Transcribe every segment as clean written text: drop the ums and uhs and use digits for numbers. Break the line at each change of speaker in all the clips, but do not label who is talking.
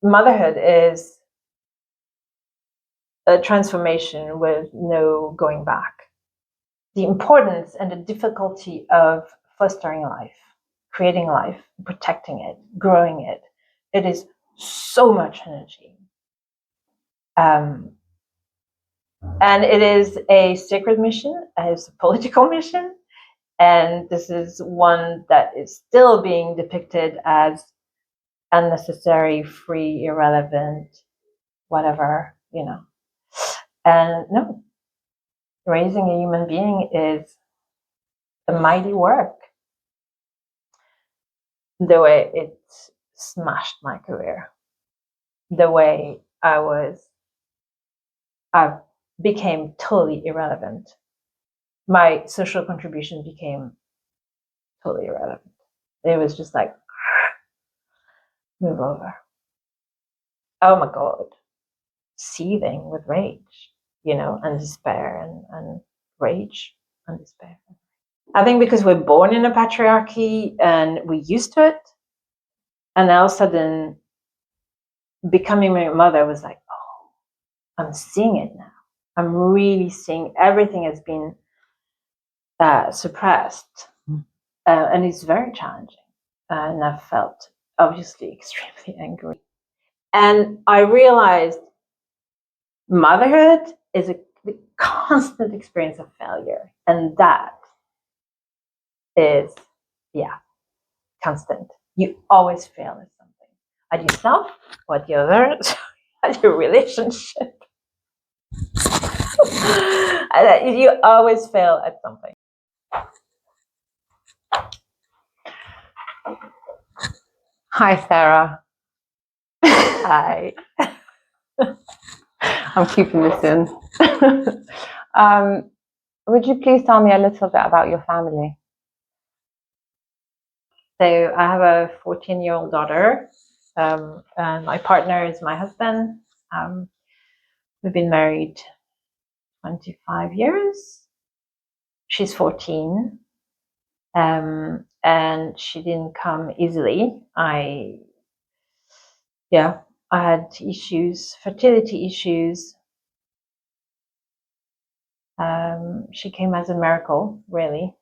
motherhood is a transformation with no going back. The importance and the difficulty of fostering life, creating life, protecting it, growing it, it is so much energy. And it is a sacred mission, it's a political mission, and this is one that is still being depicted as unnecessary, free, irrelevant, whatever, you know. And no, raising a human being is a mighty work. The way it smashed my career, the way I became totally irrelevant. My social contribution became totally irrelevant. It was just like, move over. Oh my God. Seething with rage, you know, and despair and rage and despair. I think because we're born in a patriarchy and we're used to it, and all of a sudden becoming my mother was like, oh, I'm seeing it now. I'm really seeing everything has been suppressed, and it's very challenging. And I felt obviously extremely angry. And I realized motherhood is the constant experience of failure, and that is, yeah, constant. You always fail at something, at yourself, or at the others, at your relationship. You always fail at something.
Hi, Sarah.
Hi.
I'm keeping this in. Would you please tell me a little bit about your family?
So I have a 14-year-old daughter, and my partner is my husband. We've been married 25 years. She's 14, and she didn't come easily. I had issues, fertility issues. She came as a miracle, really.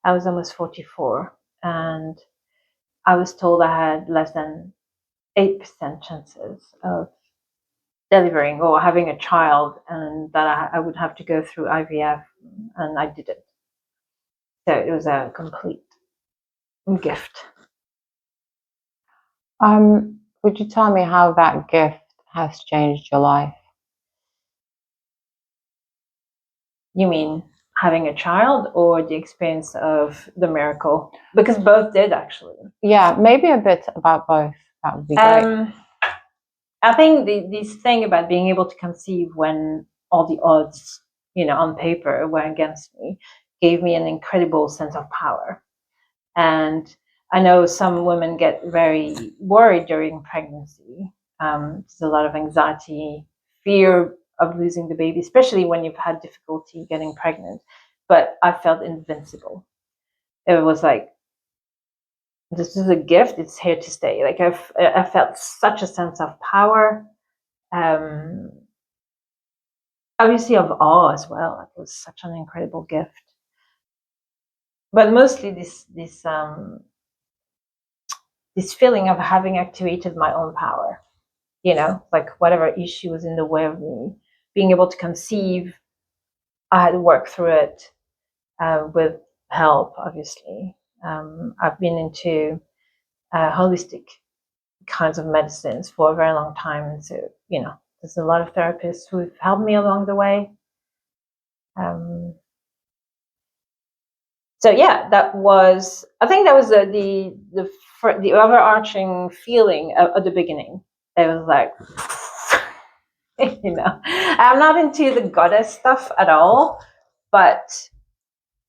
I was almost 44, and I was told I had less than 8% chances of delivering or having a child, and that I would have to go through IVF, and I didn't. So it was a complete gift.
Would you tell me how that gift has changed your life?
You mean having a child or the experience of the miracle? Because both did, actually.
Yeah, maybe a bit about both. That would be great.
I think this thing about being able to conceive when all the odds, you know, on paper were against me, gave me an incredible sense of power. And I know some women get very worried during pregnancy. There's a lot of anxiety, fear of losing the baby, especially when you've had difficulty getting pregnant. But I felt invincible. It was like, this is a gift, it's here to stay. Like I felt such a sense of power, obviously of awe as well. It was such an incredible gift. But mostly this feeling of having activated my own power, you know, like whatever issue was in the way of me, being able to conceive, I had to work through it with help, obviously. I've been into holistic kinds of medicines for a very long time. And so, you know, there's a lot of therapists who've helped me along the way. So yeah, I think that was the overarching feeling of the beginning. It was like, you know, I'm not into the goddess stuff at all, but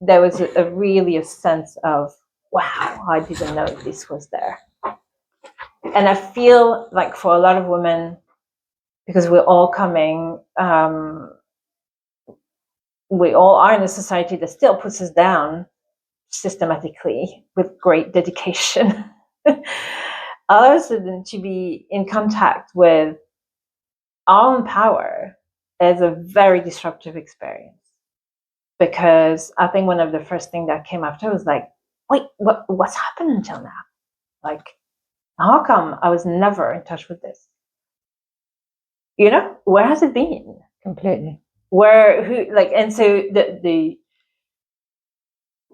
there was really a sense of, wow, I didn't know this was there. And I feel like for a lot of women, because we're all coming, we all are in a society that still puts us down systematically with great dedication. all of a sudden to be in contact with our own power is a very disruptive experience. Because I think one of the first things that came after was like, wait, what's happened until now? Like, how come I was never in touch with this? You know, where has it been?
Completely.
And so the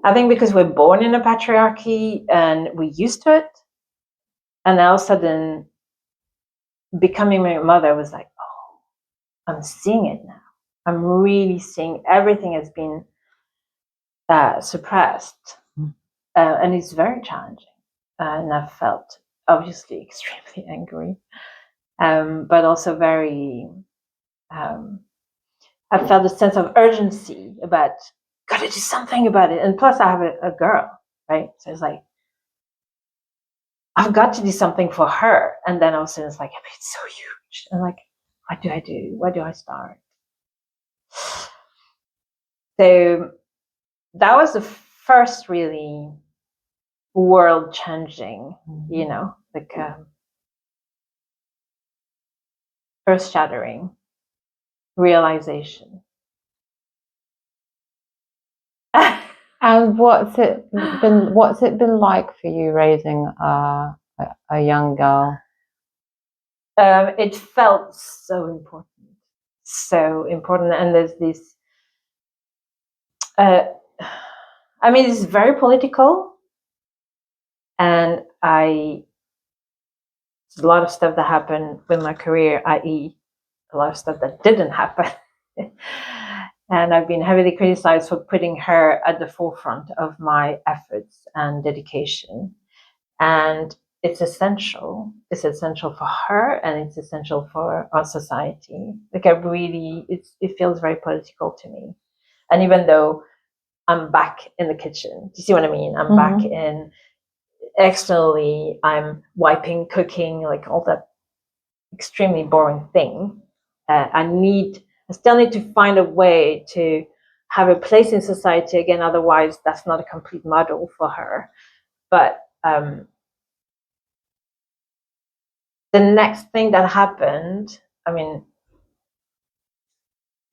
I think because we're born in a patriarchy and we're used to it, and all of a sudden becoming my mother was like, oh, I'm seeing it now. I'm really seeing everything has been suppressed, and it's very challenging. And I felt obviously extremely angry, but also very. I felt a sense of urgency about gotta do something about it, and plus I have a girl, right? So it's like I've got to do something for her, and then all of a sudden it's like it's so huge, and like what do I do? Where do I start? So that was the first really world changing, you know, like earth shattering realization.
And what's it been like for you raising a young girl?
It felt so important, and there's this. I mean, it's very political, and there's a lot of stuff that happened with my career, i.e., a lot of stuff that didn't happen. And I've been heavily criticized for putting her at the forefront of my efforts and dedication. And it's essential. It's essential for her, and it's essential for our society. Like it feels very political to me. And even though I'm back in the kitchen, do you see what I mean? I'm back in externally. I'm wiping, cooking, like all that extremely boring thing. I still need to find a way to have a place in society again. Otherwise, that's not a complete model for her. But the next thing that happened, I mean,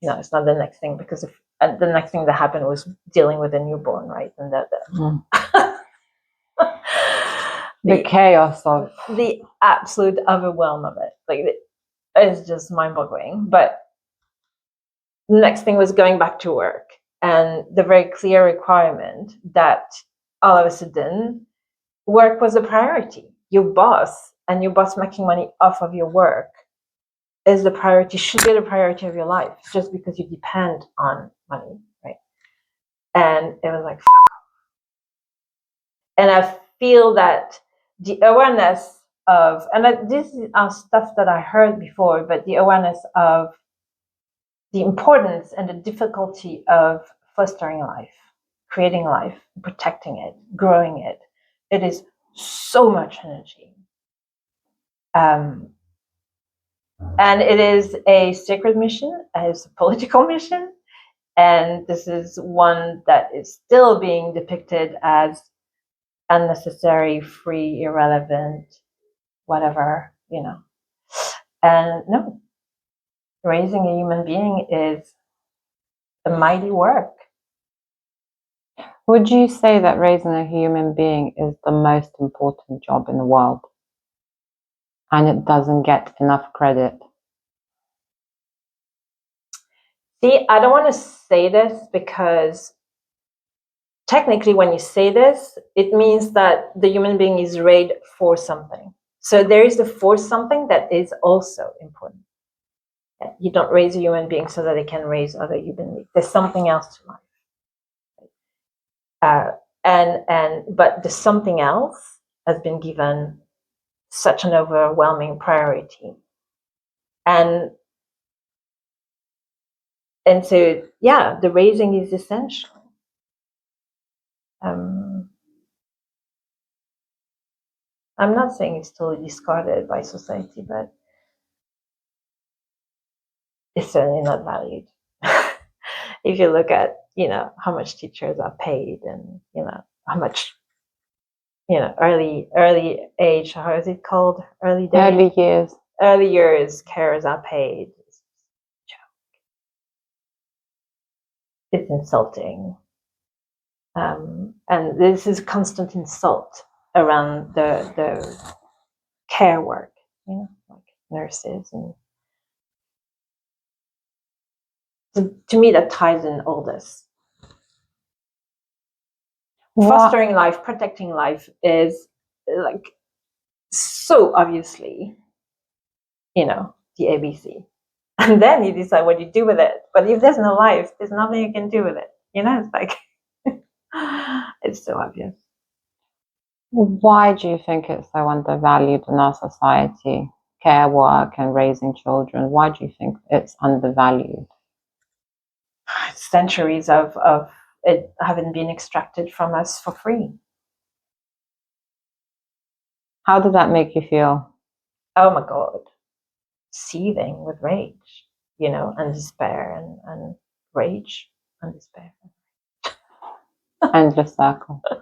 no, it's not the next thing, because the next thing that happened was dealing with a newborn, right? And
the chaos of
the absolute overwhelm of it, like it's just mind-boggling. But the next thing was going back to work, and the very clear requirement that all of a sudden work was a priority. Your boss making money off of your work is the priority, should be the priority of your life, just because you depend on money, right? And it was like, and I feel that the awareness of, and this is stuff that I heard before, but the awareness of the importance and the difficulty of fostering life, creating life, protecting it, growing it. It is so much energy. And it is a sacred mission, it's a political mission, and this is one that is still being depicted as unnecessary, free, irrelevant, whatever, you know. And no, raising a human being is a mighty work.
Would you say that raising a human being is the most important job in the world, and it doesn't get enough credit?
See, I don't want to say this, because technically when you say this, it means that the human being is raised for something. So there is the for something that is also important. You don't raise a human being so that it can raise other human beings. There's something else to life. But the something else has been given such an overwhelming priority. And so, yeah, the raising is essential. I'm not saying it's totally discarded by society, but it's certainly not valued. If you look at, how much teachers are paid, and, how much early age, how is it called? Early
years.
Early years carers are paid. It's insulting. And this is constant insult around the care work, like nurses. And to me, that ties in all this. Fostering life, protecting life is like so obviously, the ABC. And then you decide what you do with it. But if there's no life, there's nothing you can do with it. It's like, it's so obvious.
Why do you think it's so undervalued in our society? Care work and raising children. Why do you think it's undervalued?
Centuries of it having been extracted from us for free.
How did that make you feel?
Oh my God. Seething with rage, and despair and rage and despair.
Endless circle.
Well,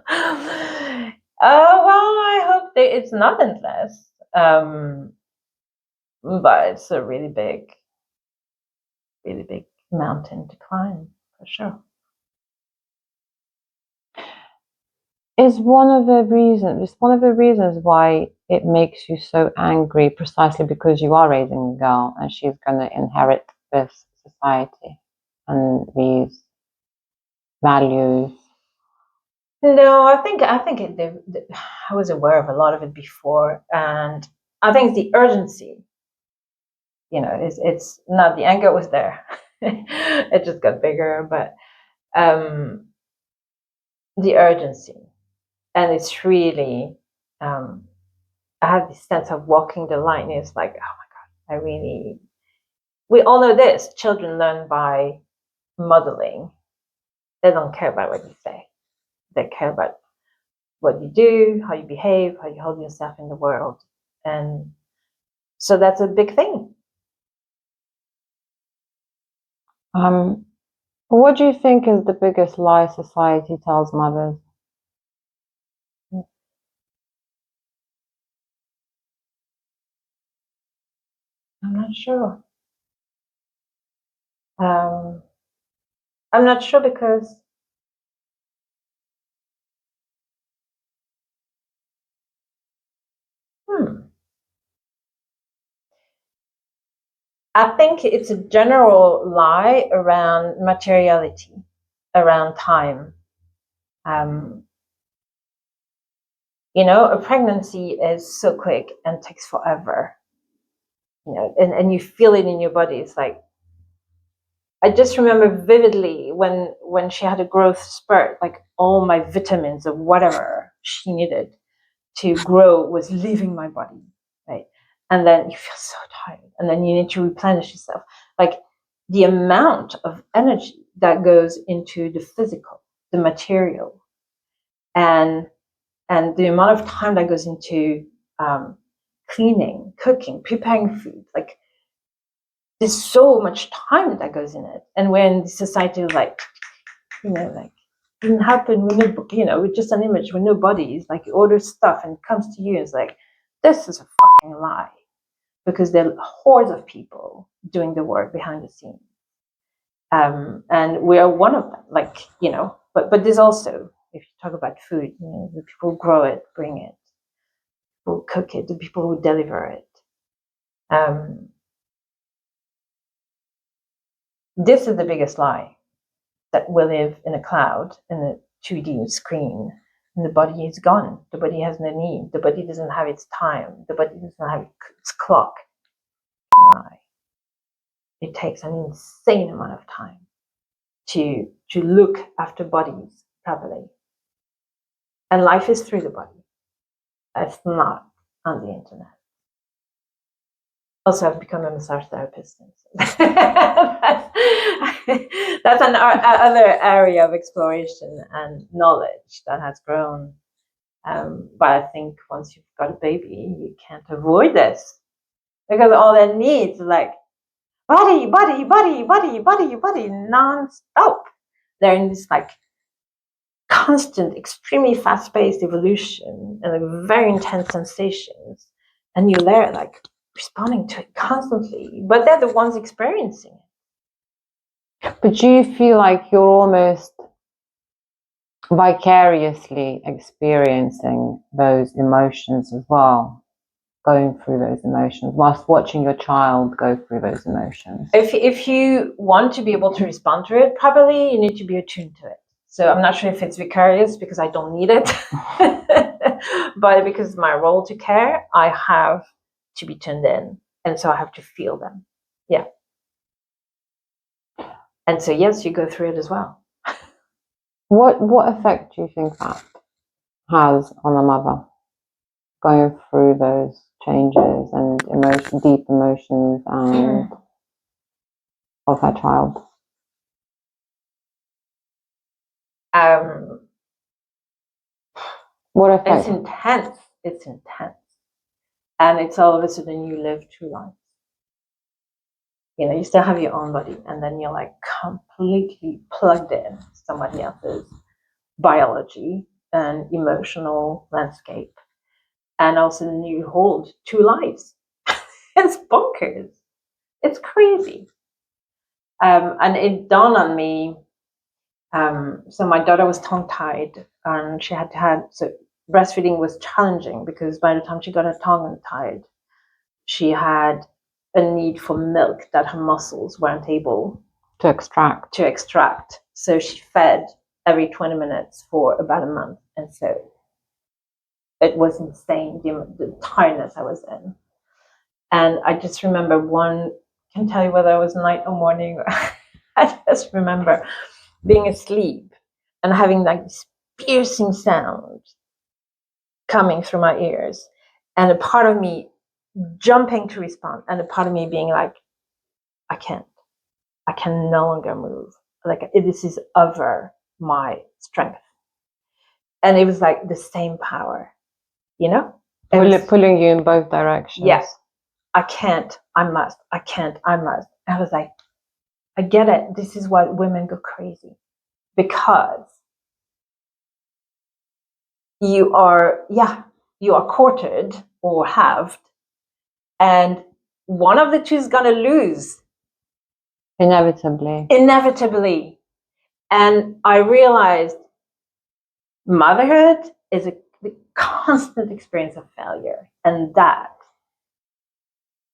I hope that it's not endless. But it's a really big mountain to climb, for sure.
Is one of the reasons why it makes you so angry precisely because you are raising a girl and she's going to inherit this society and these values?
No, I think I was aware of a lot of it before, and I think the urgency, it's not, the anger was there. It just got bigger, but the urgency, and it's really, I have this sense of walking the line. It's like, oh my God, we all know this. Children learn by modeling. They don't care about what you say. They care about what you do, how you behave, how you hold yourself in the world. And so that's a big thing.
What do you think is the biggest lie society tells mothers?
I'm not sure. I'm not sure because I think it's a general lie around materiality, around time. A pregnancy is so quick and takes forever. And you feel it in your body. It's like, I just remember vividly when she had a growth spurt, like all my vitamins or whatever she needed to grow was leaving my body, right? And then you feel so tired, and then you need to replenish yourself. Like the amount of energy that goes into the physical, the material, and the amount of time that goes into cleaning, cooking, preparing food, like there's so much time that goes in it. And when society is like, like didn't happen with no, with just an image with no bodies, like you order stuff and it comes to you and it's like, this is a fucking lie, because there are hordes of people doing the work behind the scenes. And we are one of them, like, but there's also, if you talk about food, the people who grow it, bring it, who cook it, the people who deliver it. This is the biggest lie, that we live in a cloud, in a 2D screen, and the body is gone. The body has no need. The body doesn't have its time. The body doesn't have its clock. Lie. It takes an insane amount of time to look after bodies properly. And life is through the body. It's not on the internet. Also, I've become a massage therapist. that's another area of exploration and knowledge that has grown. But I think once you've got a baby, you can't avoid this, because all they need is like body, non-stop. They're in this like constant, extremely fast-paced evolution and like very intense sensations, and you're there like responding to it constantly, but they're the ones experiencing it.
But do you feel like you're almost vicariously experiencing those emotions as well, going through those emotions whilst watching your child go through those emotions?
If you want to be able to respond to it properly, you need to be attuned to it. So I'm not sure if it's vicarious because I don't need it, but because it's my role to care, I have to be tuned in, and so I have to feel them. Yeah. And so yes, you go through it as well.
What effect do you think that has on a mother, going through those changes and deep emotions and of her child? What effect?
It's intense. It's intense. And it's all of a sudden you live two lives. You know, you still have your own body, and then you're like completely plugged in somebody else's biology and emotional landscape. And all of a sudden you hold two lives. It's bonkers. It's crazy. And it dawned on me. So my daughter was tongue-tied, and she had to have, so breastfeeding was challenging because by the time she got her tongue tied, she had a need for milk that her muscles weren't able
to extract.
So she fed every 20 minutes for about a month. And so it was insane, the tiredness I was in. And I just remember can't tell you whether it was night or morning. I just remember being asleep and having like this piercing sound coming through my ears, and a part of me jumping to respond, and a part of me being like, I can no longer move. Like this is over my strength. And it was like the same power, you know?
Pulling you in both directions.
Yes. I can't, I must. I can't, I must. I was like, I get it. This is why women go crazy. Because you are courted or halved, and one of the two is gonna lose. Inevitably. And I realized motherhood is a constant experience of failure. And that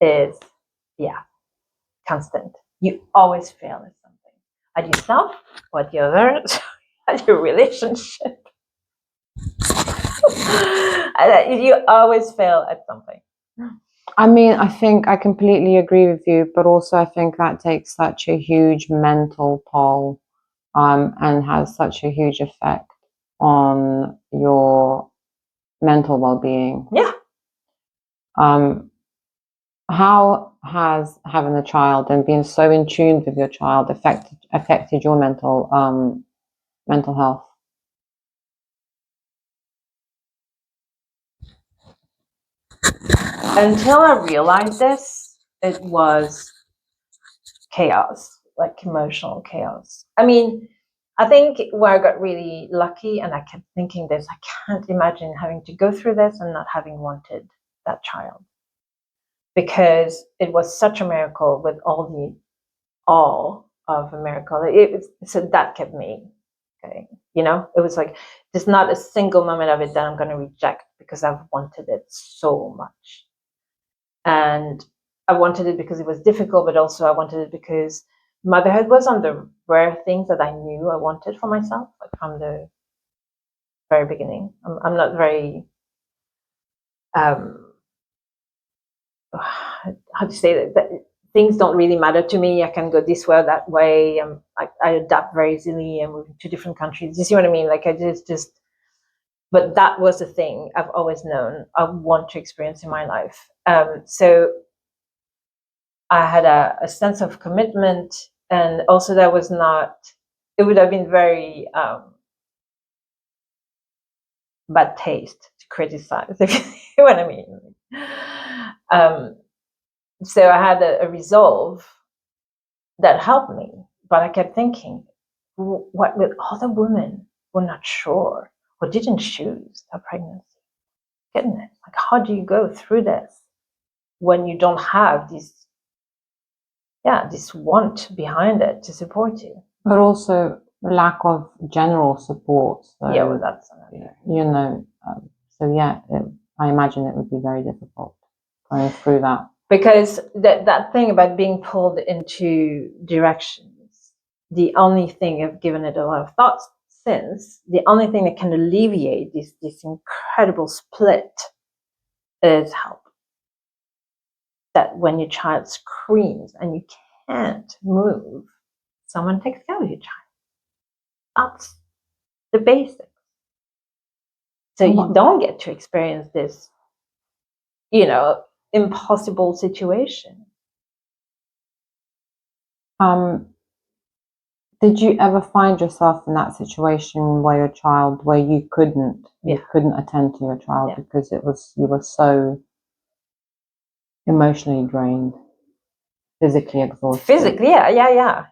is, constant. You always fail at something. At yourself, or at the other, at your relationship. You always fail at something.
I mean, I think I completely agree with you, but also I think that takes such a huge mental toll, and has such a huge effect on your mental well-being.
Yeah.
How has having a child and being so in tune with your child affected your mental health?
Until I realized this, it was chaos, like emotional chaos. I mean, I think where I got really lucky, and I kept thinking this, I can't imagine having to go through this and not having wanted that child. Because it was such a miracle with all of a miracle. So that kept me going. You know, it was like there's not a single moment of it that I'm going to reject because I've wanted it so much. And I wanted it because it was difficult, but also I wanted it because motherhood was on the rare things that I knew I wanted for myself, like from the very beginning. I'm not very how to say that things don't really matter to me. I can go this way or that way. I adapt very easily and move to different countries. You see what I mean? Like I just but that was the thing I've always known I want to experience in my life. So I had a sense of commitment, and also that was not, it would have been very bad taste to criticize, if you see what I mean. So I had a resolve that helped me, but I kept thinking, what with other women were not sure or didn't choose their pregnancy. Goodness, like how do you go through this when you don't have this want behind it to support you?
But also lack of general support. So,
Yeah, well, that's another.
you know, I imagine it would be very difficult going through that.
Because that thing about being pulled into directions, the only thing, I've given it a lot of thought since, the only thing that can alleviate this incredible split is help. That when your child screams and you can't move, someone takes care of your child. That's the basics. So you don't get to experience this, impossible situation.
Did you ever find yourself in that situation where you couldn't attend to your child because you were so emotionally drained, physically exhausted?
Physically, yeah.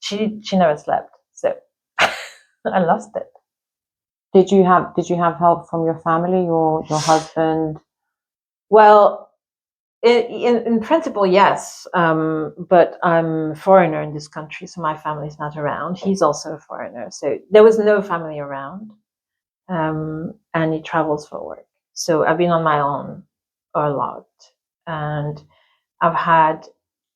She never slept, so I lost it.
Did you have help from your family or your husband?
Well, in principle, yes, but I'm a foreigner in this country, so my family's not around. He's also a foreigner, so there was no family around, and he travels for work. So I've been on my own a lot, and I've had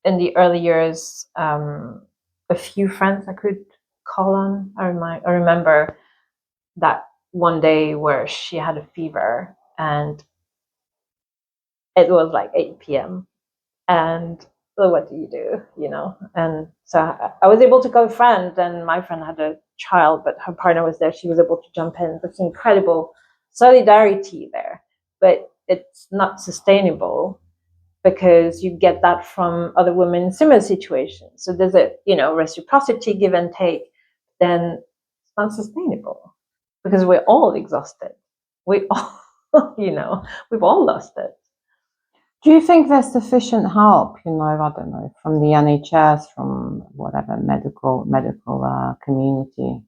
in the early years a few friends I could call on. I remember that one day where she had a fever and it was like 8 p.m. and well, what do you do, and so I was able to go with a friend, and my friend had a child but her partner was there. She was able to jump in. There's incredible solidarity there, but it's not sustainable because you get that from other women in similar situations. So there's a reciprocity, give and take. Then it's not sustainable because we're all exhausted. We all we've all lost it.
Do you think there's sufficient help, I don't know, from the NHS, from whatever medical community,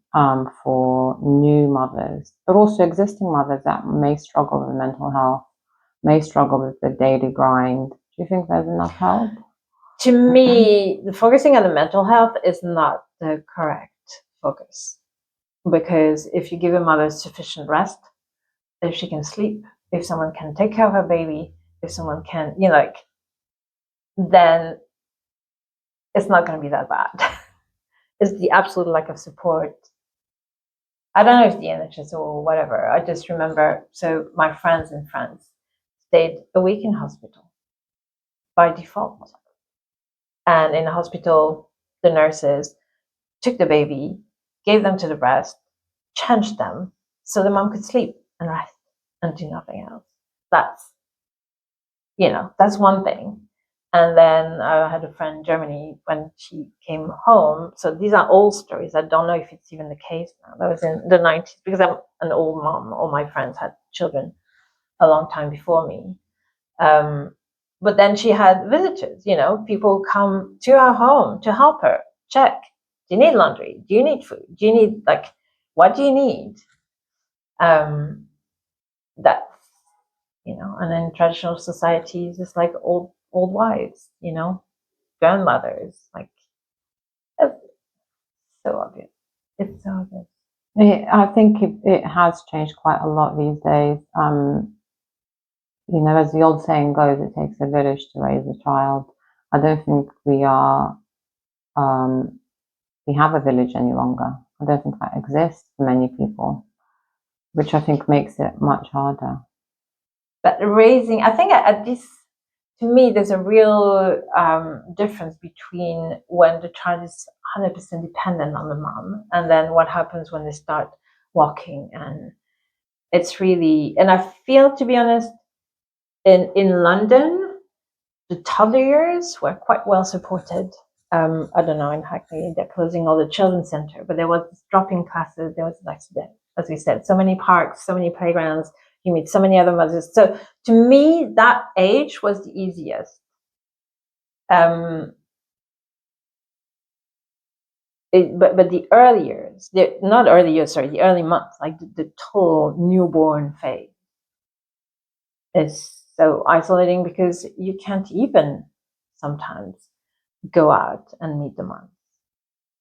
for new mothers, but also existing mothers that may struggle with mental health, may struggle with the daily grind? Do you think there's enough help?
To me, the focusing on the mental health is not the correct focus, because if you give a mother sufficient rest, if she can sleep, if someone can take care of her baby, if someone can, then it's not going to be that bad. It's the absolute lack of support. I don't know if the NHS or whatever. I just remember, so my friends in France stayed a week in hospital by default. And in the hospital, the nurses took the baby, gave them to the breast, changed them so the mom could sleep and rest and do nothing else. That's one thing. And then I had a friend in Germany when she came home. So these are old stories. I don't know if it's even the case now. That was in the 90s because I'm an old mom. All my friends had children a long time before me. But then she had visitors, people come to her home to help her check. Do you need laundry? Do you need food? Do you need, what do you need? That's, and in traditional societies, it's like old wives, grandmothers, it's so obvious. It's so obvious.
I think it has changed quite a lot these days. As the old saying goes, it takes a village to raise a child. I don't think we have a village any longer. I don't think that exists for many people, which I think makes it much harder.
But I think at this, to me, there's a real difference between when the child is 100% dependent on the mom and then what happens when they start walking. And it's really, and I feel, to be honest, in London, the toddler years were quite well supported. I don't know, in Hackney, they're closing all the children's center, but there was drop-in classes, there was, as we said, so many parks, so many playgrounds, you meet so many other mothers. So to me, that age was the easiest. but the early years, not early years, sorry, the early months, like the total newborn phase, is so isolating because you can't even sometimes go out and meet the moms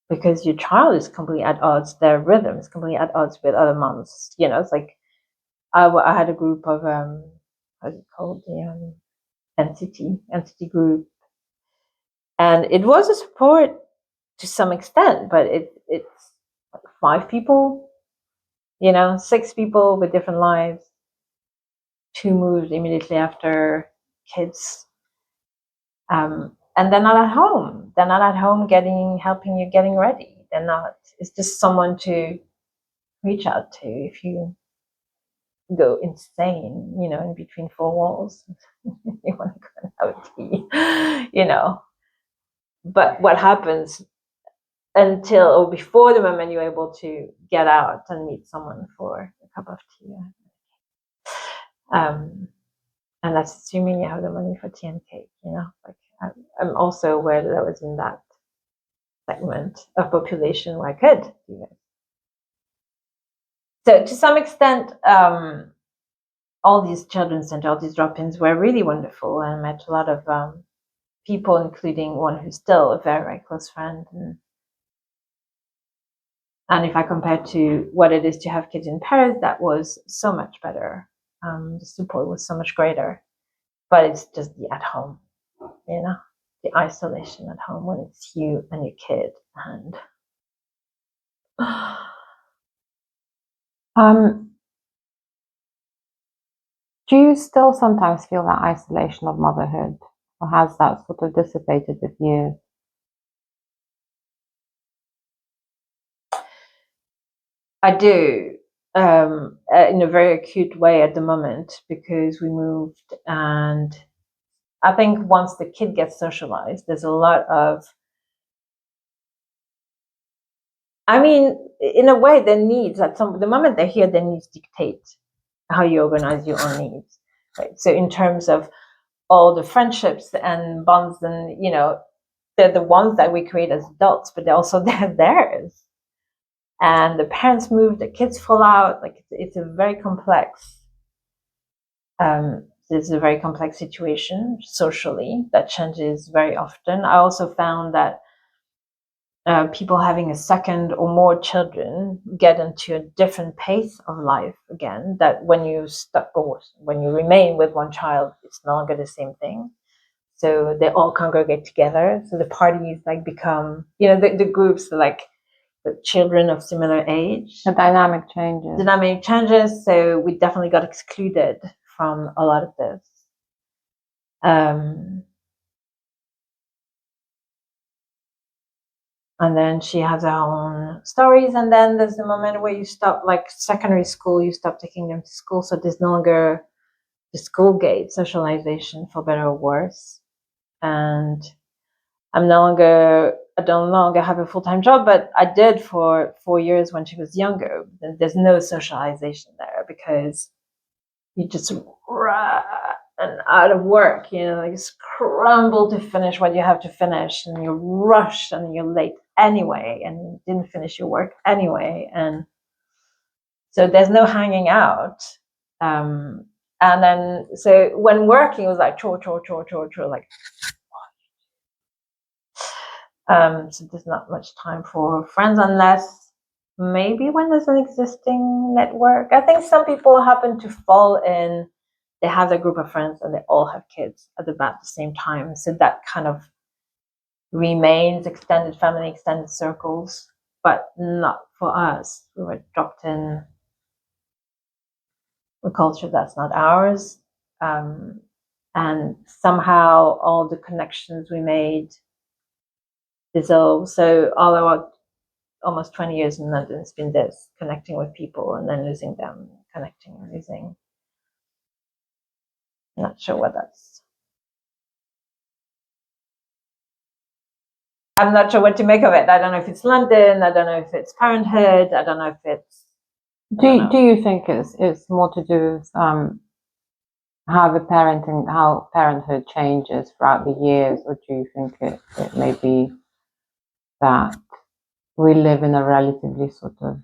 because your child is completely at odds. Their rhythm is completely at odds with other moms. It's like I had a group of what's it called, the entity group, and it was a support to some extent, but it's like 5 people, 6 people with different lives. 2 moved immediately after, kids, and they're not at home. They're not at home helping you getting ready. They're not. It's just someone to reach out to if you go insane, in between 4 walls. You want to go and have a tea. But what happens until or before the moment you're able to get out and meet someone for a cup of tea? And that's assuming you have the money for tea and cake, like I'm also aware that I was in that segment of population where I could do it. So to some extent, all these children's centers, all these drop-ins were really wonderful, and I met a lot of people, including one who's still a very, very close friend. And if I compare to what it is to have kids in Paris, that was so much better. The support was so much greater, but it's just the at home, the isolation at home when it's you and your kid. And
do you still sometimes feel that isolation of motherhood, or has that sort of dissipated with you?
I do, in a very acute way at the moment, because we moved, and I think once the kid gets socialized, there's a lot of, in a way, their needs, the moment they're here, their needs dictate how you organize your own needs, right? So in terms of all the friendships and bonds, and they're the ones that we create as adults, but they're also theirs. And the parents move, the kids fall out. Like it's a very complex. It's a very complex situation socially that changes very often. I also found that people having a second or more children get into a different pace of life again. That when you remain with one child, it's no longer the same thing. So they all congregate together. So the parties become, the groups like the children of similar age.
The dynamic changes.
So we definitely got excluded from a lot of this. And then she has her own stories. And then there's the moment where you stop, like secondary school, you stop taking them to school. So there's no longer the school gate socialization, for better or worse. And I don't longer have a full-time job, but I did for 4 years when she was younger. There's no socialization there because you just run out of work, scramble to finish what you have to finish, and you rush and you're late anyway, and you didn't finish your work anyway. And so there's no hanging out. And then, so when working, it was like chore, like, so there's not much time for friends unless maybe when there's an existing network. I think some people happen to fall in, they have their group of friends and they all have kids at about the same time. So that kind of remains extended family, extended circles, but not for us. We were dropped in a culture that's not ours. And somehow all the connections we made dissolve. So all our almost 20 years in London, it's been this connecting with people and then losing them, connecting and losing. I'm not sure what that's. I'm not sure what to make of it. I don't know if it's London. I don't know if it's parenthood. I don't know if it's.
Do you think it's more to do with how parenthood changes throughout the years, or do you think it may be that we live in a relatively sort of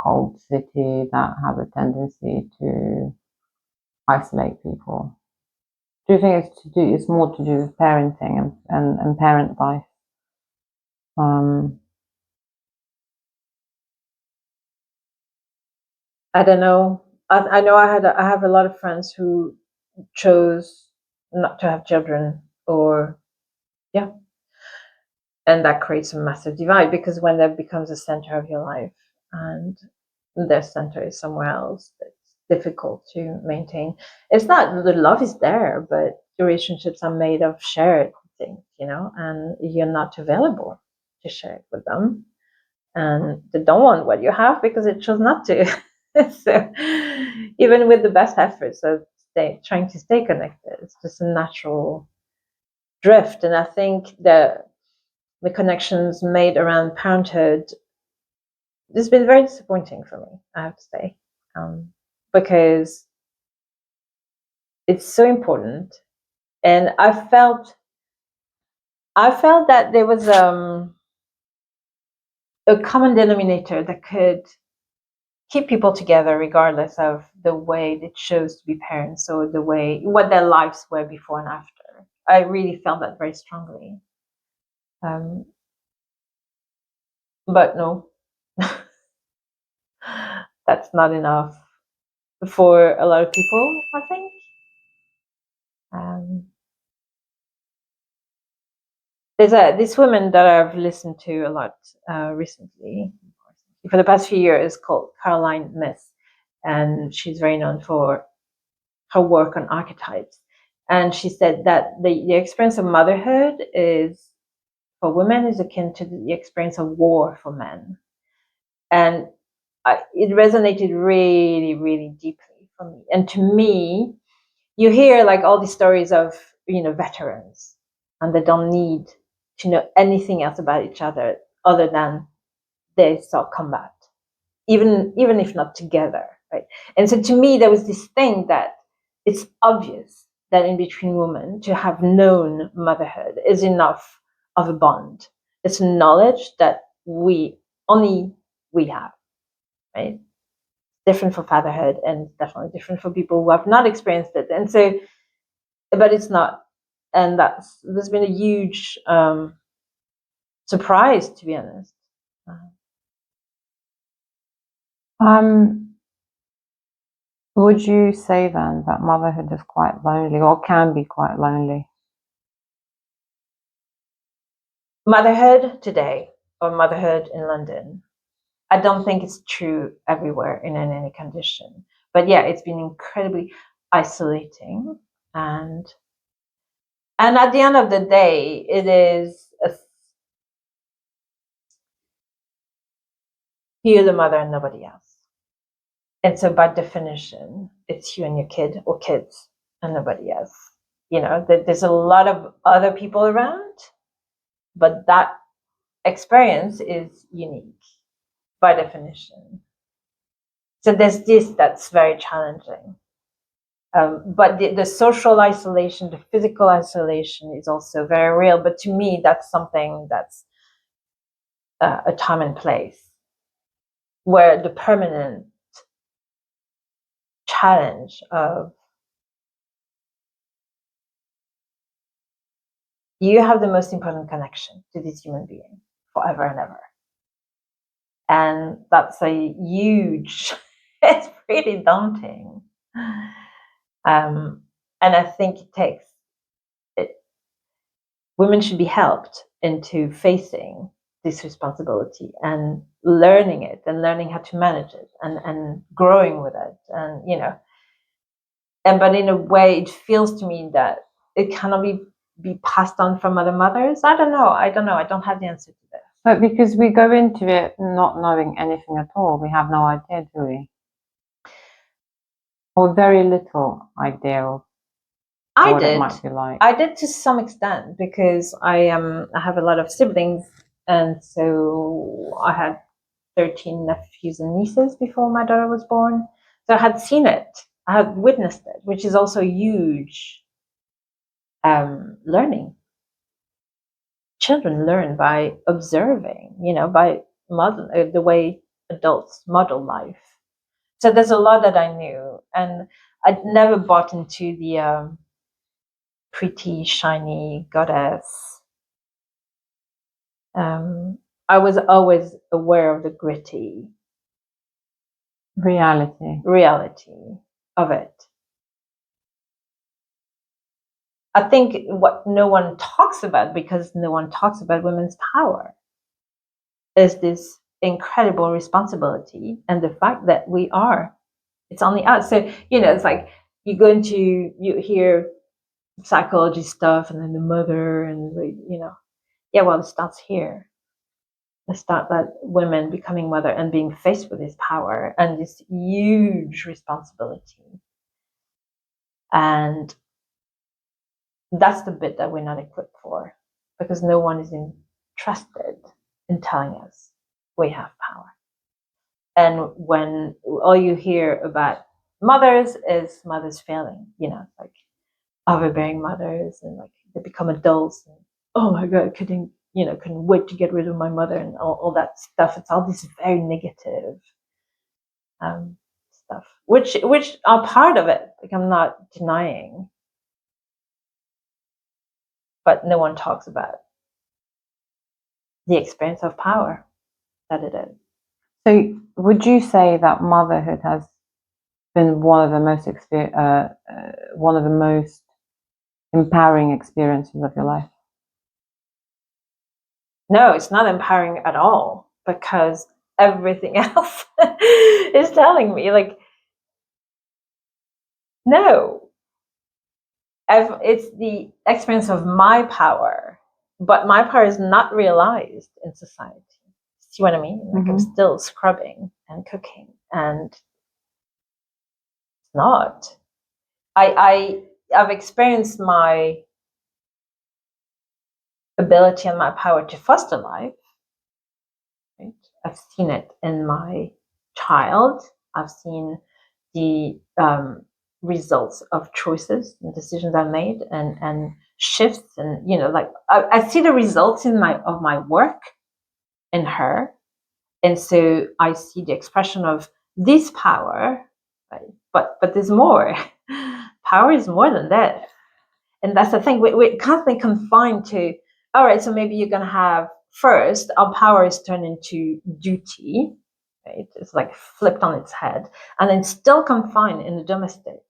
cold city that have a tendency to isolate people. Do you think it's more to do with parenting and parent life?
I don't know. I know I have a lot of friends who chose not to have children, or yeah, and that creates a massive divide, because when that becomes the center of your life and their center is somewhere else, it's difficult to maintain. It's not, the love is there, but the relationships are made of shared things, and you're not available to share it with them, and they don't want what you have because it chose not to. So even with the best efforts of trying to stay connected, it's just a natural drift. And I think the connections made around parenthood, it's been very disappointing for me, I have to say, because it's so important. And I felt that there was a common denominator that could keep people together regardless of the way they chose to be parents, or the way what their lives were before and after. I really felt that very strongly. But no, that's not enough for a lot of people, I think. There's this woman that I've listened to a lot recently, for the past few years, called Caroline Myss, and she's very known for her work on archetypes. And she said that the experience of motherhood is, for women, is akin to the experience of war for men. And it resonated really, really deeply for me. And to me, you hear like all these stories of, veterans, and they don't need to know anything else about each other than they saw combat, even if not together, right? And so to me, there was this thing that it's obvious that in between women, to have known motherhood is enough of a bond. It's knowledge that only we have, right? Different for fatherhood, and definitely different for people who have not experienced it. And so, but it's not, and there's been a huge surprise, to be honest.
Would you say then that motherhood is quite lonely, or can be quite lonely?
Motherhood today, or motherhood in London, I don't think it's true everywhere in any condition. But yeah, it's been incredibly isolating, and at the end of the day, it is you're the mother and nobody else. And so by definition, it's you and your kid, or kids and nobody else. There's a lot of other people around, but that experience is unique by definition. So there's this that's very challenging. But the social isolation, the physical isolation is also very real. But to me, that's something that's a time and place, where the permanent challenge of you have the most important connection to this human being forever and ever. And that's a huge, it's pretty daunting. And I think women should be helped into facing this responsibility and learning it, and learning how to manage it, and growing with it. And, but in a way, it feels to me that it cannot be passed on from other mothers. I don't know. I don't have the answer to this.
But because we go into it not knowing anything at all, we have no idea, do we? Or very little idea of what it might be like.
I did to some extent, because I have a lot of siblings, and so I had 13 nephews and nieces before my daughter was born. So I had seen it, I had witnessed it, which is also huge learning. Children learn by observing, by the way adults model life. So there's a lot that I knew, and I never bought into the pretty shiny goddess. I was always aware of the gritty reality of it. I think what no one talks about, because no one talks about women's power, is this incredible responsibility and the fact that it's only us. So, it's like you hear psychology stuff and then the mother and, it starts here. It starts that women becoming mother and being faced with this power and this huge responsibility. And that's the bit that we're not equipped for, because no one is interested in telling us we have power. And when all you hear about mothers is mothers failing, like overbearing mothers, and like they become adults and, oh my God, couldn't wait to get rid of my mother, and all that stuff. It's all this very negative stuff, which are part of it. Like, I'm not denying, but no one talks about the experience of power that it is.
So would you say that motherhood has been one of the most empowering experiences of your life?
No, it's not empowering at all, because everything else is telling me, like, no. It's the experience of my power, but my power is not realized in society. See what I mean? Like, I'm still scrubbing and cooking, and it's not. I've experienced my ability and my power to foster life. Right? I've seen it in my child. I've seen the results of choices and decisions I made, and shifts, and like I see the results of my work in her, and so I see the expression of this power, right? But there's more. Power is more than that, and that's the thing. We're constantly confined to, all right, so maybe you're gonna have, first, our power is turned into duty, right? It's like flipped on its head, and then still confined in the domestic.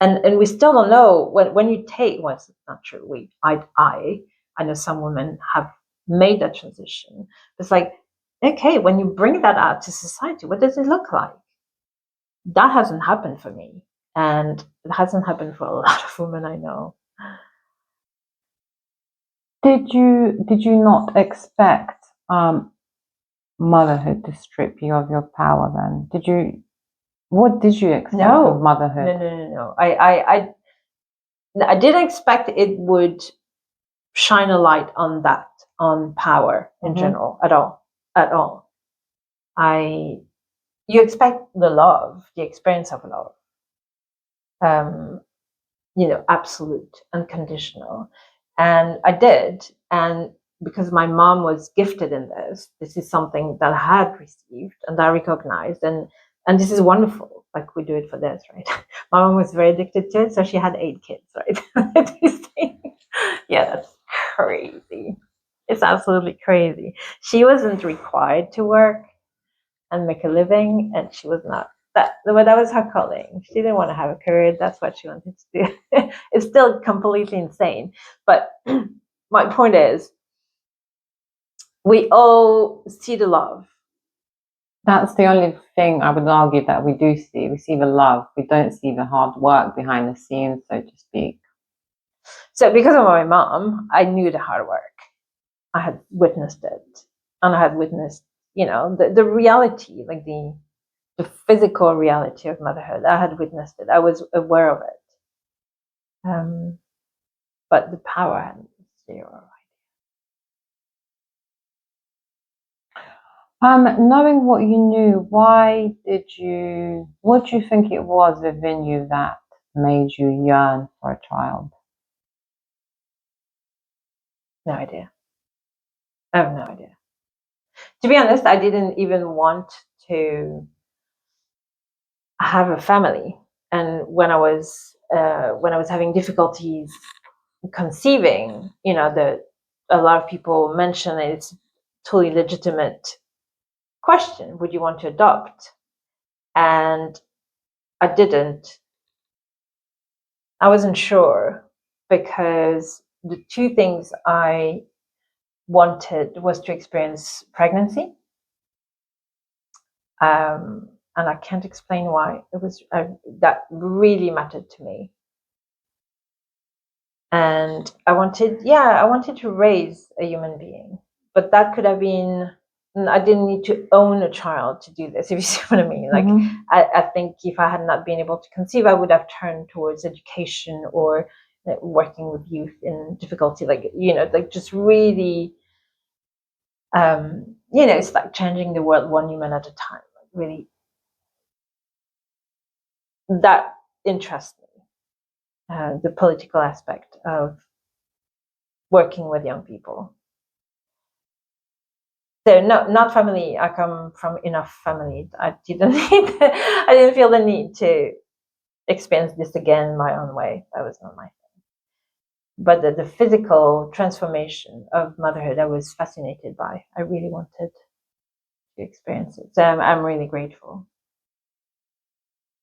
And we still don't know when you take, well, it's not true. I know some women have made that transition. It's like, okay, when you bring that out to society, what does it look like? That hasn't happened for me, and it hasn't happened for a lot of women I know.
Did you not expect motherhood to strip you of your power then? What did you expect of motherhood?
No. I didn't expect it would shine a light on that, on power in general, at all. You expect the love, the experience of love, absolute, unconditional. And I did. And because my mom was gifted in this is something that I had received and I recognized. And this is wonderful. Like, we do it for this, right? My mom was very addicted to it, so she had 8 kids, right? Yeah, that's crazy. It's absolutely crazy. She wasn't required to work and make a living, and she was not. That was her calling. She didn't want to have a career. That's what she wanted to do. It's still completely insane. But my point is, we all see the love.
That's the only thing I would argue that we do see. We see the love. We don't see the hard work behind the scenes, so to speak.
So because of my mom, I knew the hard work. I had witnessed it. And I had witnessed, the reality, like the physical reality of motherhood. I had witnessed it. I was aware of it. But the power had zero.
Knowing what you knew, what do you think it was within you that made you yearn for a child?
No idea. I have no idea. To be honest, I didn't even want to have a family. And when I was having difficulties conceiving, a lot of people mention it's totally legitimate question: would you want to adopt? And I didn't. I wasn't sure, because the two things I wanted was to experience pregnancy. And I can't explain why. It was that really mattered to me. And I wanted to raise a human being, but that could have been. I didn't need to own a child to do this, if you see what I mean. Like, I think if I had not been able to conceive, I would have turned towards education or working with youth in difficulty, like just really, it's like changing the world one human at a time. Like, really, that interests me. The political aspect of working with young people. So no, not family. I come from enough family. I didn't feel the need to experience this again my own way. That was not my thing. But the physical transformation of motherhood, I was fascinated by. I really wanted to experience it. So I'm really grateful.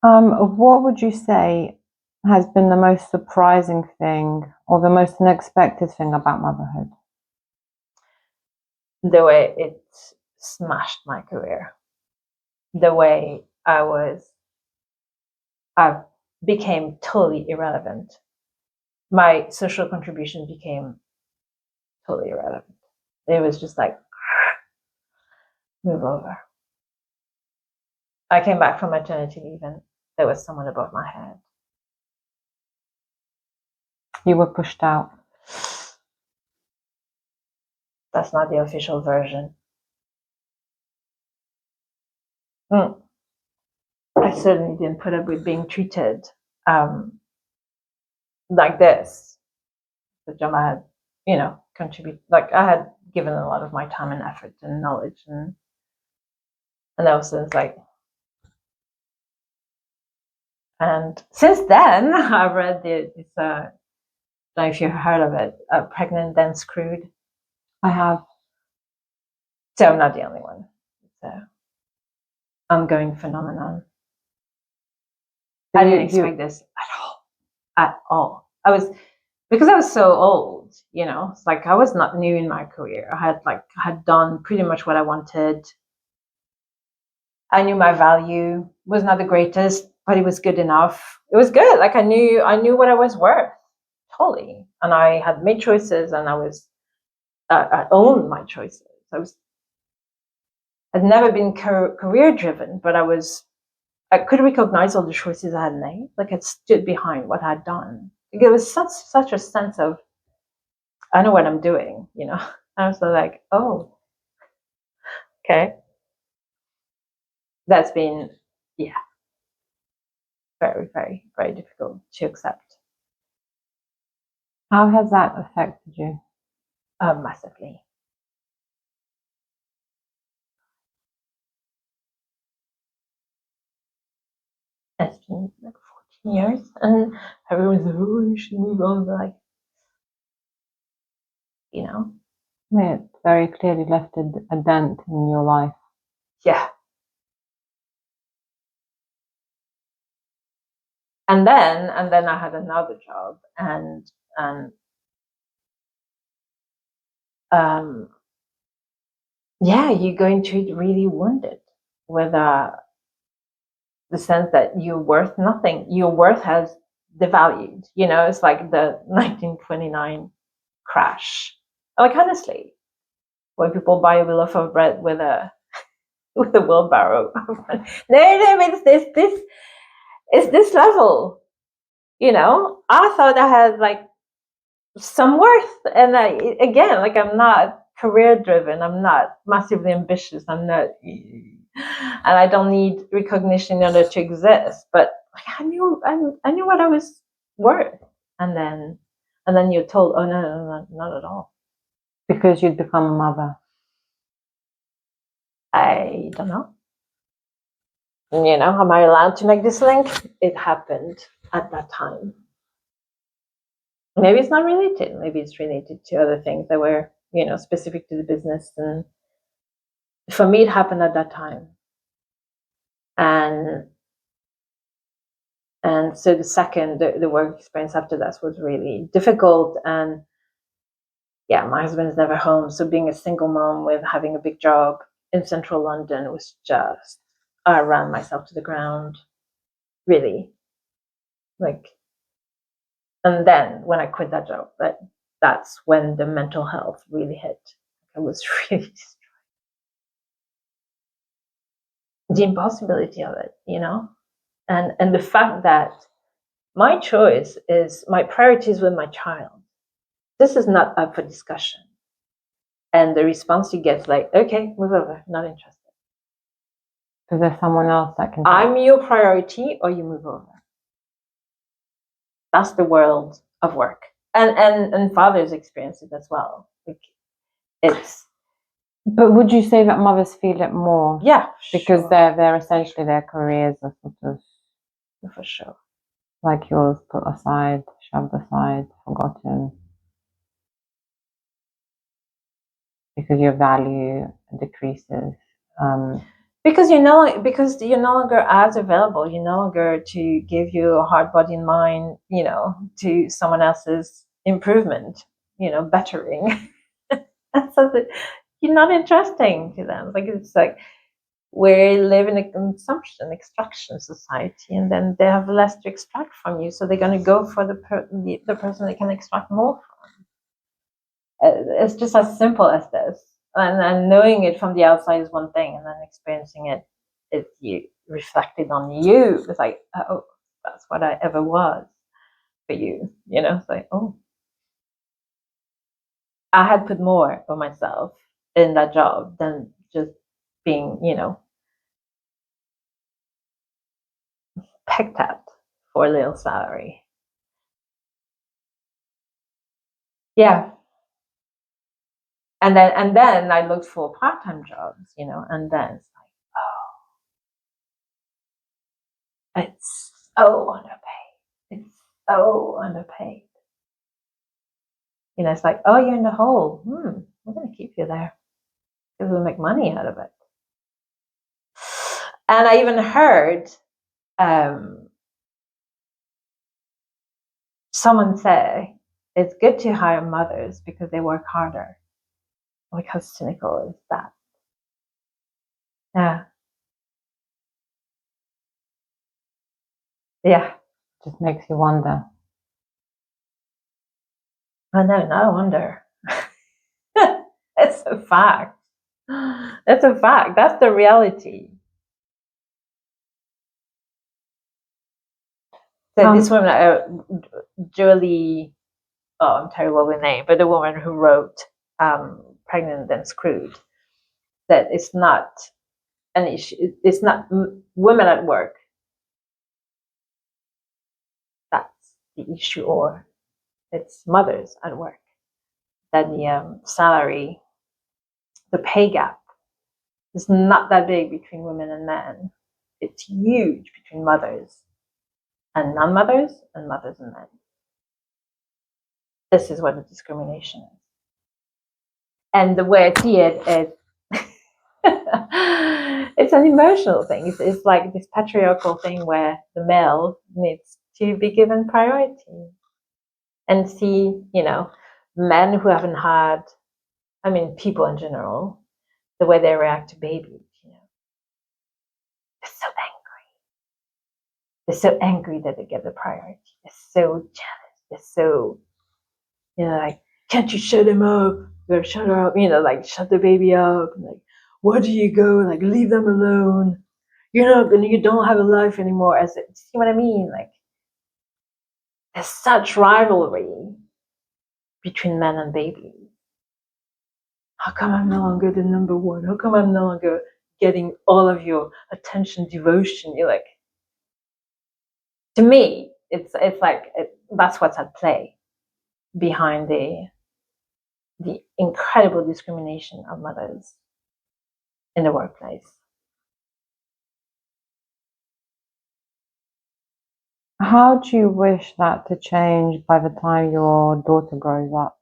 What would you say has been the most surprising thing or the most unexpected thing about motherhood?
The way it smashed my career. The way I became totally irrelevant. My social contribution became totally irrelevant. It was just like, move over. I came back from maternity leave and there was someone above my head.
You were pushed out.
That's not the official version. I certainly didn't put up with being treated like this. The job I had, contribute. Like, I had given a lot of my time and effort and knowledge, and also it's like. And since then, I've read this. I don't know if you've heard of it. Pregnant then screwed.
I have.
So I'm not the only one. It's an ongoing phenomenon. I didn't expect this at all. Because I was so old, it's like I was not new in my career. I had done pretty much what I wanted. I knew my value was not the greatest, but it was good enough. It was good. Like, I knew what I was worth, totally. And I had made choices, and I owned my choices. I'd never been career driven, but I could recognize all the choices I had made. Like, I stood behind what I'd done. It was such a sense of, I know what I'm doing, I was like, oh, okay. That's been, very, very, very difficult to accept.
How has that affected you?
Massively. It's been like 14 years, and everyone's like, oh, you should move on. But
It very clearly left a dent in your life.
Yeah. And then I had another job, and you go into it really wounded with the sense that you're worth nothing. Your worth has devalued. It's like the 1929 crash. Like, honestly, when people buy a loaf of bread with a wheelbarrow, no, it's this level. I thought I had like some worth, and again, like, I'm not career driven. I'm not massively ambitious. I'm not, and I don't need recognition in order to exist. But I knew what I was worth, and then you're told, oh, no, not at all,
because you'd become a mother.
I don't know. Am I allowed to make this link? It happened at that time. Maybe it's not related. Maybe it's related to other things that were, specific to the business. And for me, it happened at that time. And so the work experience after that was really difficult. And yeah, my husband's never home. So being a single mom with having a big job in central London was just, I ran myself to the ground, really. And then when I quit that job, that's when the mental health really hit. I was really the impossibility of it, and the fact that my choice is my priorities with my child. This is not up for discussion. And the response you get is like, okay, move over, not interested.
Because there's someone else that can.
I'm your priority, or you move over. That's the world of work, and fathers experience it as well. It's.
But would you say that mothers feel it more?
Yeah,
because
sure.
they're essentially their careers are sort of,
for sure,
like yours, put aside, shoved aside, forgotten, because your value decreases.
Because you're no longer as available. You're no longer to give your heart, body, and mind, to someone else's improvement, bettering. That's something you're not interesting to them. It's like we live in a consumption, extraction society, and then they have less to extract from you, so they're going to go for the person they can extract more from. It's just as simple as this. And knowing it from the outside is one thing, and then experiencing it, it's you reflected on you. It's like, oh, that's what I ever was for you. It's like, oh, I had put more for myself in that job than just being, pecked at for a little salary. Yeah. And then I looked for part-time jobs, and then it's like, oh, it's so underpaid. It's so underpaid. It's like, oh, you're in the hole. We're going to keep you there because we'll make money out of it. And I even heard someone say it's good to hire mothers because they work harder. Like, how cynical is that? Yeah. Yeah.
Just makes you wonder.
I know, no wonder. It's a fact. It's a fact. That's the reality. So this woman, Julie, I'm terrible with name, but the woman who wrote Pregnant and Screwed, that it's not an issue. It's not women at work. That's the issue, or it's mothers at work. That the salary, the pay gap is not that big between women and men. It's huge between mothers and non-mothers and mothers and men. This is what the discrimination is. And the way I see it is it's an emotional thing. It's like this patriarchal thing where the male needs to be given priority. And see, men who haven't had, people in general, the way they react to babies, they're so angry. They're so angry that they get the priority. They're so jealous. They're so, like, can't you shut him up? You gotta shut her up, like shut the baby up. Like, where do you go? Like, leave them alone. You don't have a life anymore. See what I mean? Like, there's such rivalry between men and babies. How come I'm no longer the number one? How come I'm no longer getting all of your attention, devotion? You're like, to me, it's like that's what's at play behind the incredible discrimination of mothers. in the workplace.
How do you wish that to change by the time your daughter grows up?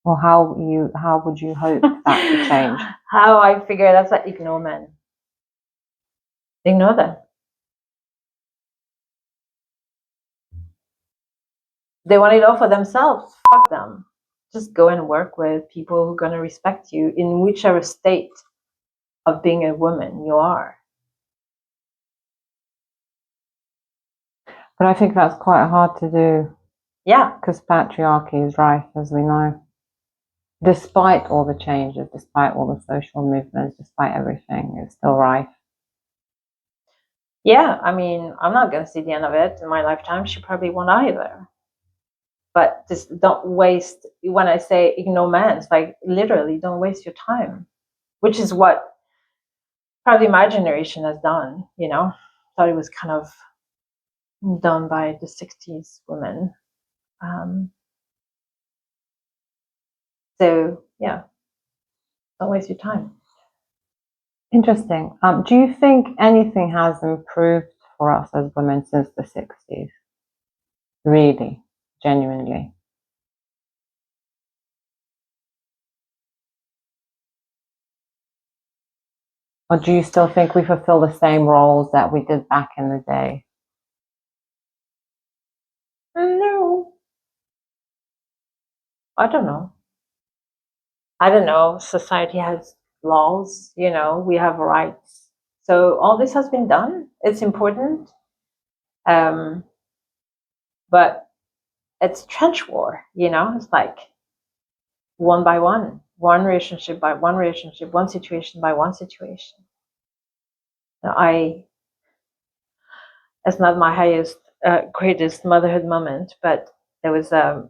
Or how would you hope that to change?
How I figure that's like ignore men. Ignore them. They want it all for themselves. Fuck them. Just go and work with people who are going to respect you in whichever state of being a woman you are.
But I think that's quite hard to do.
Yeah.
Because patriarchy is rife, as we know. Despite all the changes, despite all the social movements, despite everything, it's still rife.
Yeah, I mean, I'm not going to see the end of it in my lifetime. She probably won't either. But just don't waste, when I say ignore men, it's like literally don't waste your time, which is what probably my generation has done, you know. Thought it was kind of done by the 60s women. So, yeah, don't waste your time.
Interesting. Do you think anything has improved for us as women since the 60s? Really, genuinely? Or do you still think we fulfill the same roles that we did back in the day?
No, I don't know. I don't know. Society has laws, you know, we have rights. So all this has been done. It's important. But it's trench war, you know, it's like one by one relationship by one relationship, one situation by one situation. Now, it's not my highest, greatest motherhood moment, but there was, I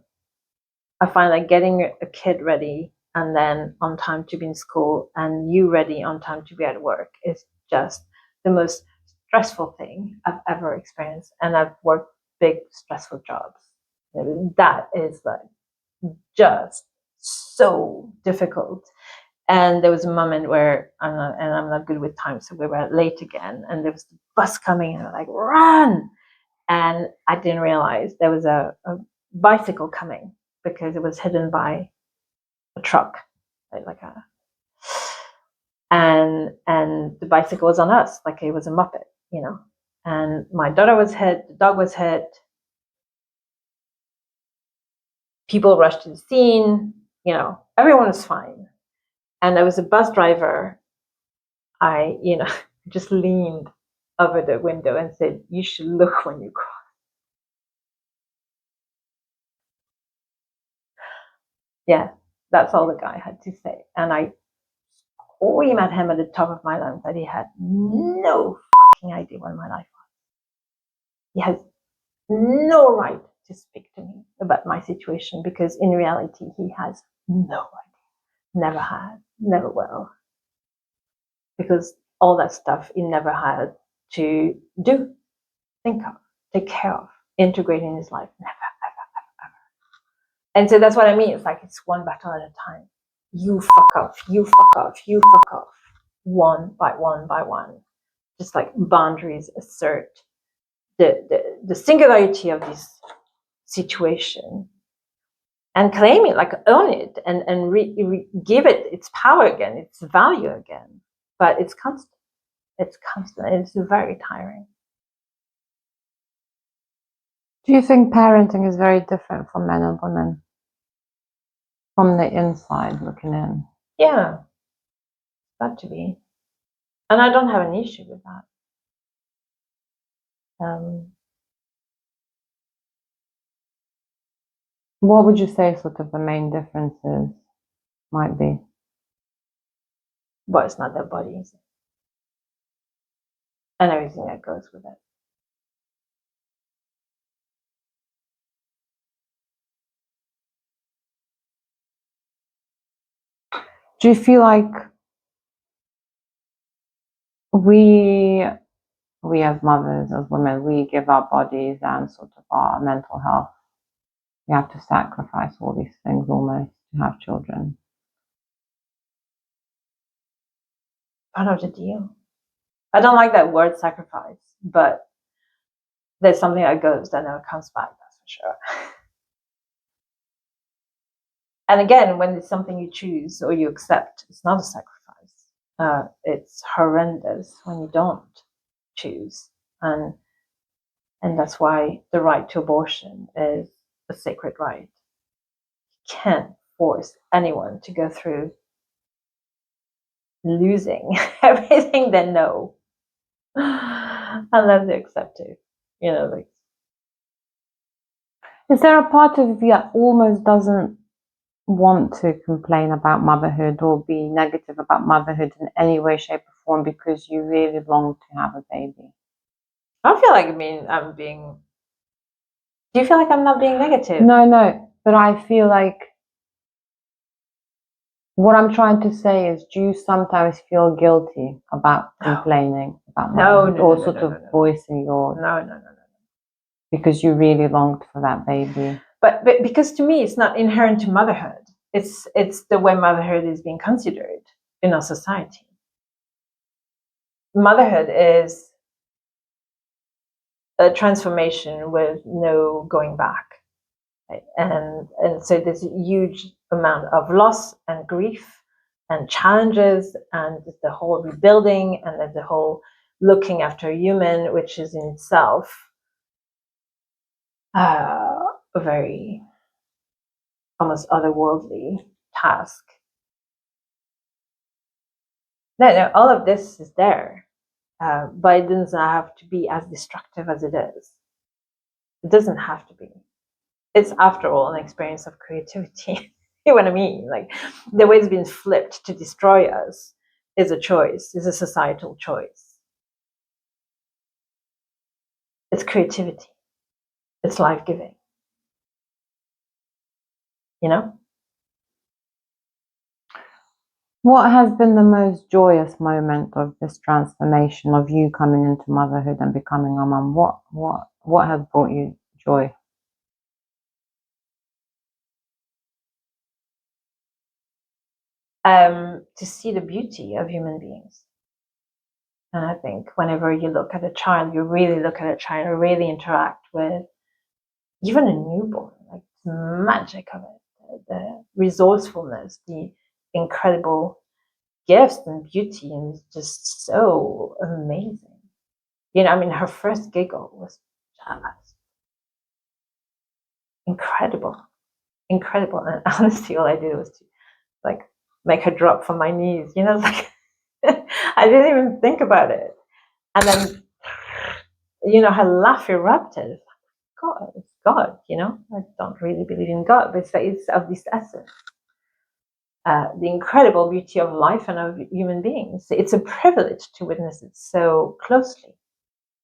find like getting a kid ready and then on time to be in school and you ready on time to be at work is just the most stressful thing I've ever experienced. And I've worked big, stressful jobs. That is like just so difficult. And there was a moment where I'm not good with time, so we were late again, and there was the bus coming, and I'm like, run! And I didn't realize there was a bicycle coming because it was hidden by a truck, like a, and the bicycle was on us, like it was a muppet, you know. And my daughter was hit, the dog was hit, people rushed to the scene, you know, everyone was fine. And there was a bus driver. I, you know, just leaned over the window and said, "You should look when you cross." Yeah, that's all the guy had to say. And I screamed at him at the top of my lungs that he had no fucking idea what my life was. He has no right to speak to me about my situation because in reality, he has no idea. Never had, never will. Because all that stuff he never had to do, think of, take care of, integrate in his life. Never, ever, ever. And so that's what I mean. It's like it's one battle at a time. You fuck off, you fuck off, you fuck off. One by one by one. Just like boundaries assert the singularity of this situation and claim it, like own it and give it its power again, its value again. But it's constant. It's constant. It's very tiring.
Do you think parenting is very different for men and women? From the inside looking in?
Yeah, got to be. And I don't have an issue with that.
What would you say sort of the main differences might be?
But it's not their bodies and everything that goes with it.
Do you feel like we as mothers, as women, we give our bodies and sort of our mental health, we have to sacrifice all these things almost to have children?
part of the deal. I don't like that word sacrifice, but there's something that goes that never comes back, that's for sure. And again, when it's something you choose or you accept, it's not a sacrifice. It's horrendous when you don't choose. And that's why the right to abortion is a sacred right. You can't force anyone to go through losing everything they know unless they accept it. You know, like,
is there a part of you that almost doesn't want to complain about motherhood or be negative about motherhood in any way, shape, or form because you really long to have a baby?
I feel like I'm being. Do you feel like I'm not being negative?
No, but I feel like what I'm trying to say is, do you sometimes feel guilty about complaining about motherhood or sort of voicing your
no,
because you really longed for that baby?
But because to me, it's not inherent to motherhood. It's the way motherhood is being considered in our society. Motherhood is a transformation with no going back. Right? And so there's a huge amount of loss and grief and challenges, and the whole rebuilding, and then the whole looking after a human, which is in itself a very almost otherworldly task. No, all of this is there, but it doesn't have to be as destructive as it is. It doesn't have to be. It's, after all, an experience of creativity. You know what I mean? Like, the way it's been flipped to destroy us is a choice, is a societal choice. It's creativity. It's life-giving. You know?
What has been the most joyous moment of this transformation of you coming into motherhood and becoming a mum? What has brought you joy?
To see the beauty of human beings. And I think whenever you look at a child, you really look at a child, or really interact with even a newborn, like the magic of it, the resourcefulness, the incredible gifts and beauty, and it's just so amazing. You know, I mean, her first giggle was just incredible, incredible. And honestly, all I did was to like make her drop from my knees. You know, like I didn't even think about it. And then, you know, her laugh erupted. God, it's God. You know, I don't really believe in God, but it's of this essence. The incredible beauty of life and of human beings. It's a privilege to witness it so closely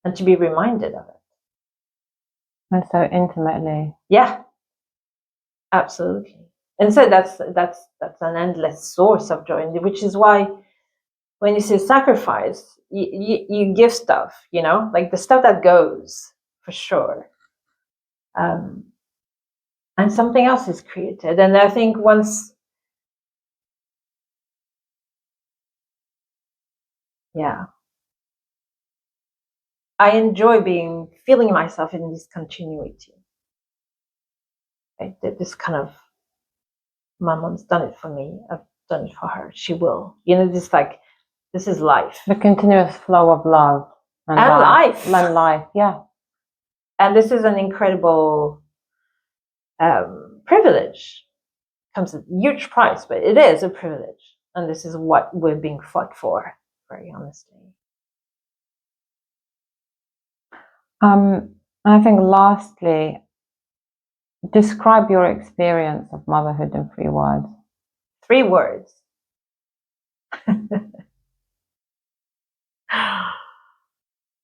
and to be reminded of it.
And so intimately.
Yeah, absolutely. And so that's an endless source of joy, which is why when you say sacrifice, you give stuff, you know, like the stuff that goes, for sure. And something else is created. And I think once, yeah, I enjoy feeling myself in this continuity. Right? This kind of, my mom's done it for me, I've done it for her, she will. You know, this is life.
The continuous flow of love
and life.
And life, yeah.
And this is an incredible privilege. Comes at a huge price, but it is a privilege. And this is what we're being fought for, very honestly.
I think lastly, describe your experience of motherhood in 3 words.
3 words.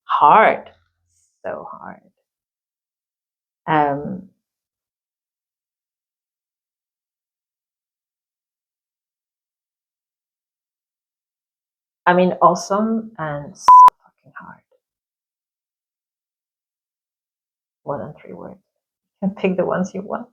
Hard. So hard. I mean, awesome and so fucking hard. More than 3 words. You can pick the ones you want.